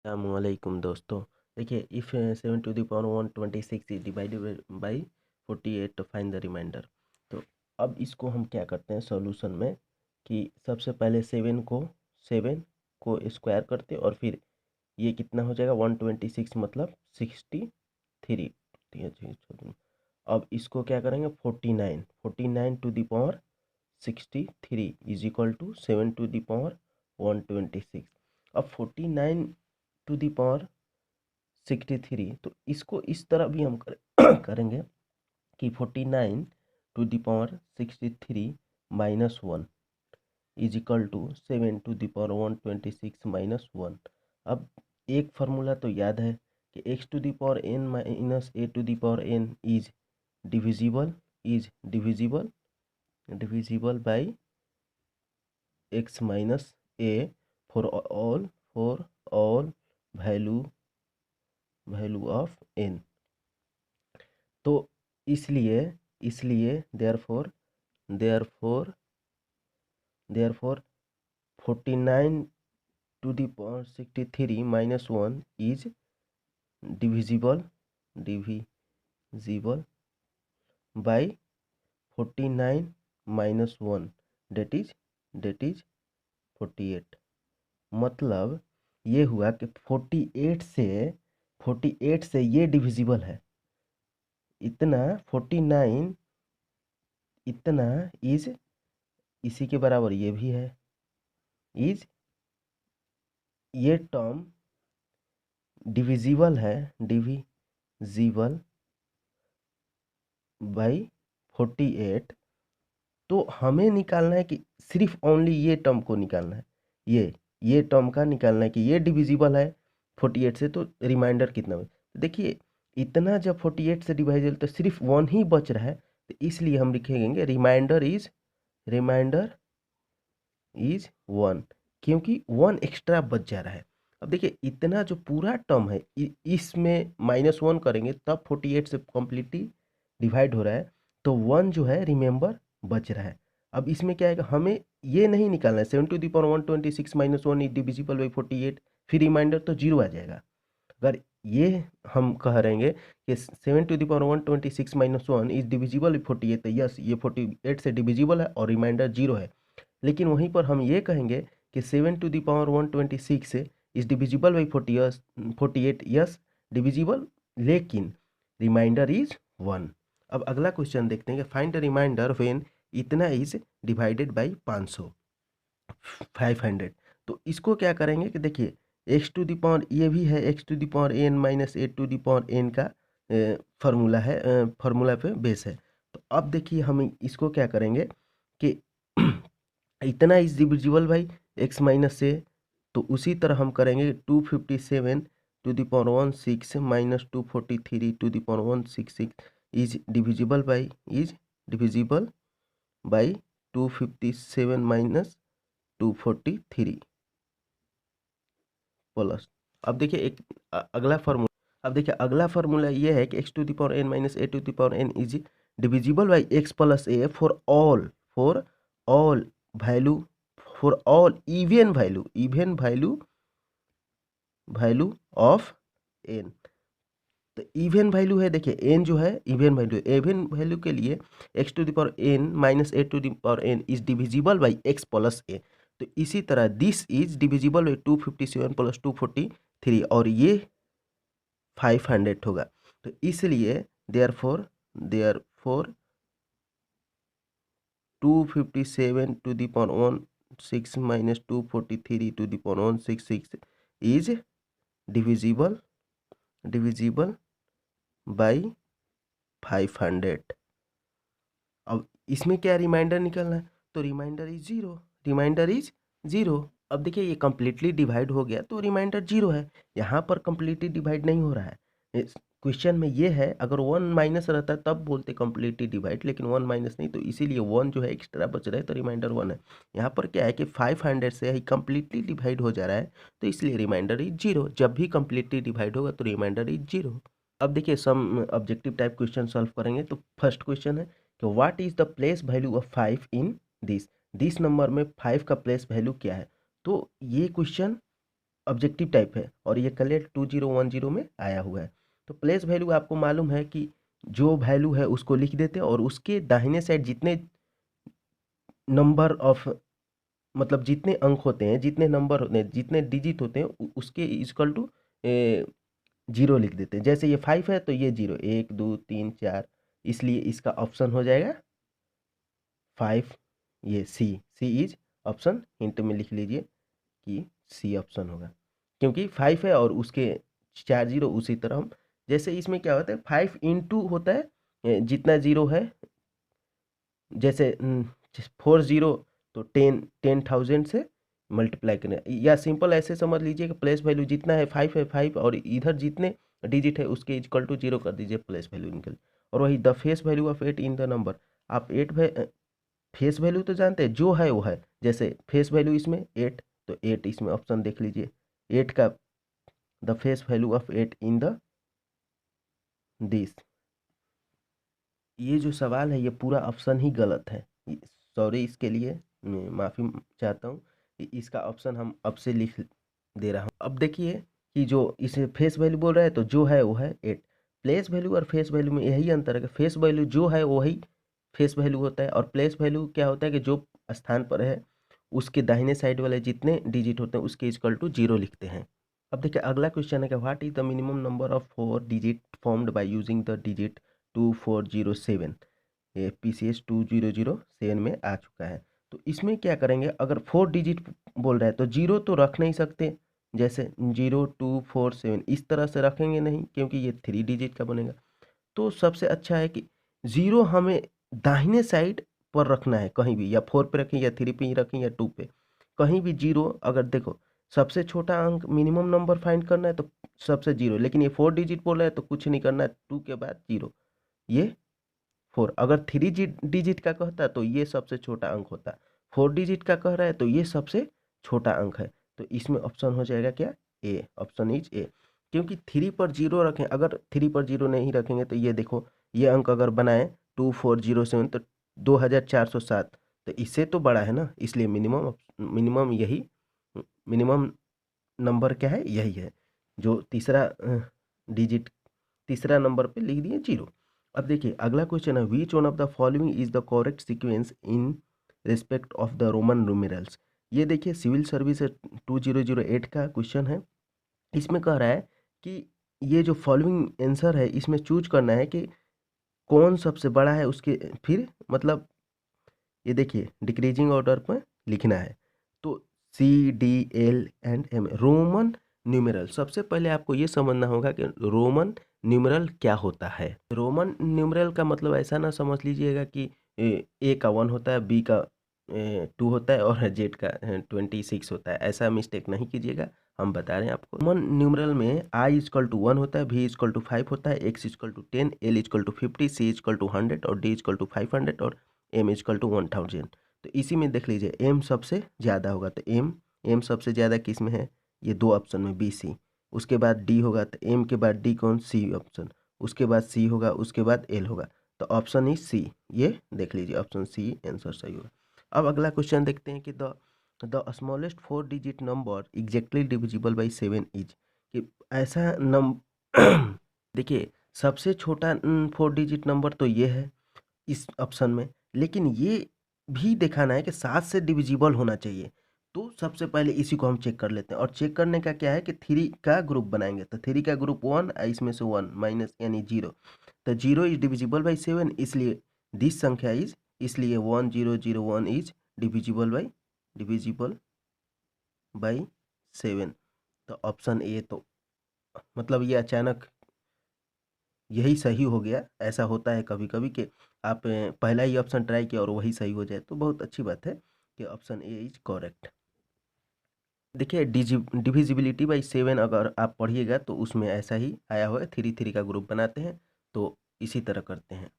अस्सलामुअलैकुम दोस्तों। देखिए, if 7 to the power 126 is divided by 48 to find the remainder. तो अब इसको हम क्या करते हैं सॉल्यूशन में कि सबसे पहले सेवन को स्क्वायर करते हैं और फिर ये कितना हो जाएगा 126 मतलब 63। अब इसको क्या करेंगे 49 is equal to 7 to the power 126। अब 49 टू दी पावर 63, तो इसको इस तरह भी हम करेंगे कि 49 to the power 63 -1 is equal to 7 to the power 126 -1। अब एक फार्मूला तो याद है कि x to the power n minus a to the power n is divisible by x minus a for all value of n। तो इसलिए therefore 49 to the power 63 -1 is divisible by 49 -1 that is 48। मतलब ये हुआ कि 48 से ये divisible है, इतना 49 इतना इज इसी के बराबर ये भी है, इज ये टर्म डिविजिबल बाई 48। तो हमें निकालना है कि सिर्फ ओनली ये टर्म को निकालना है, ये टर्म का निकालना है कि ये डिविजिबल है 48 से, तो रिमाइंडर कितना है। देखिए, इतना जब 48 से डिवाइडेबल तो सिर्फ 1 ही बच रहा है, तो इसलिए हम लिखेंगे रिमाइंडर इज 1, क्योंकि 1 एक्स्ट्रा बच जा रहा है। अब देखिए, इतना जो पूरा टर्म है इसमें -1 करेंगे तब 48 से कम्प्लीटली डिवाइड हो रहा है, तो 1 जो है रिमेंबर बच रहा है। अब इसमें क्या है, हमें ये नहीं निकालना है 7 to the power 126 -1 is divisible by 48, फिर रिमाइंडर तो 0 आ जाएगा। अगर ये हम कह रहेंगे कि 7 to the power 126 -1 is divisible by 48, तो यस ये 48 से डिविजिबल है और रिमाइंडर 0 है। लेकिन वहीं पर हम ये कहेंगे कि 7 to the power 126 is divisible by 48, yes divisible, लेकिन रिमाइंडर इज 1। अब अगला क्वेश्चन देखते हैं कि फाइंड द रिमाइंडर व्हेन इतना इज डिवाइडेड बाई 500। तो इसको क्या करेंगे कि देखिए, एक्स टू दी पावर ये भी है X to the power n minus A to the power n का फार्मूला है, फार्मूला पे बेस है। तो अब देखिए हम इसको क्या करेंगे कि इतना is divisible by x minus a, तो उसी तरह हम करेंगे 257 to the power 16 minus 243 to the power 166 is divisible by 257 minus 243 plus. अब देखिए अगला फार्मूला, अब देखिए अगला फार्मूला ये है कि X to the power n minus A to the power n is divisible by x plus A for all value for all even value of n। तो इवन वैल्यू है, देखिए n जो है इवन वैल्यू के लिए x to the power n minus A to the power n is divisible by x plus a. तो इसी तरह this is divisible by 257 plus 243 और ये 500 होगा। तो इसलिए therefore 257 to the power 16 minus 243 to the power 166 is divisible by 500। अब इसमें क्या रिमाइंडर निकलना है, तो रिमाइंडर इज जीरो। अब देखिए ये कम्प्लीटली डिवाइड हो गया तो रिमाइंडर 0 है, यहाँ पर कम्प्लीटली डिवाइड नहीं हो रहा है। इस क्वेश्चन में ये है, अगर 1 माइनस रहता है तब बोलते कम्प्लीटली डिवाइड, लेकिन 1 माइनस नहीं, तो इसीलिए 1 जो है एक्स्ट्रा बच रहा है, तो रिमाइंडर 1 है। यहाँ पर क्या है कि 500 से ही कम्प्लीटली डिवाइड हो जा रहा है, तो इसलिए रिमाइंडर इज 0। जब भी कम्प्लीटली डिवाइड होगा तो रिमाइंडर इज 0। अब देखिए सम ऑब्जेक्टिव टाइप क्वेश्चन सॉल्व करेंगे। तो फर्स्ट क्वेश्चन है कि what is the place value of 5 in this number में 5 का प्लेस वैल्यू क्या है। तो ये क्वेश्चन ऑब्जेक्टिव टाइप है और ये कलेक्ट 2010 में आया हुआ है। तो प्लेस वैल्यू आपको मालूम है कि जो वैल्यू है उसको लिख देते हैं और उसके दाहिने साइड जितने नंबर ऑफ मतलब जितने अंक होते हैं, जितने नंबर होते हैं, जितने डिजिट होते हैं उसके इक्वल टू जीरो लिख देते हैं। जैसे ये 5 है तो ये जीरो, 1 2 3 4, इसलिए इसका ऑप्शन हो जाएगा 5। ये सी इज ऑप्शन, हिंट में लिख लीजिए कि सी ऑप्शन होगा, क्योंकि 5 है और उसके 4 जीरो। उसी तरह हम जैसे इसमें क्या होता है 5 इंटू होता है जितना जीरो है, जैसे 40 तो 10,000 से मल्टीप्लाई करें, या सिंपल ऐसे समझ लीजिए कि प्लेस वैल्यू जितना है 5 है 5 और इधर जितने डिजिट है उसके इक्वल टू 0 कर दीजिए प्लेस वैल्यू निकल। और वही the face value of 8 in the number, आप 8 फेस वैल्यू तो जानते हैं जो है वो है, जैसे फेस वैल्यू इसमें 8 तो 8 इसमें ऑप्शन देख लीजिए 8 का the face value of 8 in the this. ये जो सवाल है ये पूरा ऑप्शन ही गलत है, सॉरी इसके लिए मैं माफ़ी चाहता हूँ। इसका ऑप्शन हम अब से लिख दे रहा हूँ। अब देखिए कि जो इसे फेस वैल्यू बोल रहा है तो जो है वो है 8। प्लेस वैल्यू और फेस वैल्यू में यही अंतर है कि फेस वैल्यू जो है वही फेस वैल्यू होता है और प्लेस वैल्यू क्या होता है कि जो स्थान पर है उसके दाहिने साइड वाले जितने डिजिट होते हैं उसके इक्वल टू 0 लिखते हैं। अब देखिए अगला क्वेश्चन है कि what is the minimum number of 4 digit formed by using the digit 2407। ये PCS 2007 में आ चुका है। तो इसमें क्या करेंगे, अगर 4 डिजिट बोल रहा है तो 0 तो रख नहीं सकते, जैसे 0247 इस तरह से रखेंगे नहीं क्योंकि ये 3 डिजिट का बनेगा। तो सबसे अच्छा है कि 0 हमें दाहिने साइड पर रखना है कहीं भी, या 4 पे रखें या 3 पे ही रखें या 2 पे, कहीं भी 0। अगर देखो सबसे छोटा अंक मिनिमम नंबर फाइंड करना है तो सबसे 0, लेकिन ये 4 डिजिट बोल रहा है तो कुछ नहीं करना है, 2 के बाद 0, ये 4। अगर 3 डिजिट का कहता तो ये सबसे छोटा अंक होता, 4 डिजिट का कह रहा है तो ये सबसे छोटा अंक है। तो इसमें ऑप्शन हो जाएगा क्या, ए, ऑप्शन इज ए। क्योंकि 3 पर 0 रखें, अगर 3 पर 0 नहीं रखेंगे तो ये देखो ये अंक अगर बनाए 2407 तो 2407, तो इससे तो बड़ा है ना, इसलिए मिनिमम मिनिमम यही मिनिमम नंबर क्या है, यही है जो तीसरा डिजिट तीसरा नंबर पे लिख दिए 0। अब देखिए अगला क्वेश्चन है which one of the following is the correct sequence in respect of the Roman numerals. ये देखिए सिविल सर्विस 2008 का क्वेश्चन है। इसमें कह रहा है कि ये जो फॉलोइंग आंसर है इसमें चूज करना है कि कौन सबसे बड़ा है उसके, फिर मतलब ये देखिए डिक्रीजिंग ऑर्डर पर लिखना है। तो CDL and M Roman numeral, सबसे पहले आपको ये समझना होगा कि रोमन न्यूमेरल क्या होता है। रोमन न्यूमेरल का मतलब ऐसा ना समझ लीजिएगा कि A का 1 होता है, B का 2 होता है और Z का 26 होता है, ऐसा मिस्टेक नहीं कीजिएगा, हम बता रहे हैं आपको। रोमन न्यूमेरल में I इक्वल टू 1 होता है, V इक्वल टू 5 होता है, X equal to 10, L equal to 50, C equal to 100 और D इक्वल टू 500 और M इक्वल टू 1000। तो इसी में देख लीजिए M सबसे ज़्यादा होगा, तो M सबसे ज़्यादा किस में है, ये 2 ऑप्शन में B C। उसके बाद D होगा तो M के बाद D कौन, C ऑप्शन। उसके बाद C होगा, उसके बाद L होगा, तो ऑप्शन ही C, ये देख लीजिए ऑप्शन C आंसर सही होगा। अब अगला क्वेश्चन देखते हैं कि the smallest 4 digit number exactly divisible by 7 is, कि ऐसा देखिए सबसे छोटा 4 डिजिट नंबर तो ये है इस ऑप्शन में, लेकिन ये भी दिखाना है कि 7 से डिविजिबल होना चाहिए। तो सबसे पहले इसी को हम चेक कर लेते हैं और चेक करने का क्या है कि 3 का ग्रुप बनाएंगे, तो 3 का ग्रुप 1, इसमें से 1 माइनस यानी 0, तो 0 इज डिविजिबल बाई 7, इसलिए दिस संख्या इज, इसलिए 1001 इज डिविजिबल बाई 7। तो ऑप्शन ए, तो मतलब ये अचानक यही सही हो गया। ऐसा होता है कभी कभी कि आप पहला ही ऑप्शन ट्राई किया और वही सही हो जाए, तो बहुत अच्छी बात है कि ऑप्शन ए इज करेक्ट। देखिए डिविजिबिलिटी बाई 7 अगर आप पढ़िएगा तो उसमें ऐसा ही आया हुआ है, 3 3 का ग्रुप बनाते हैं, तो इसी तरह करते हैं।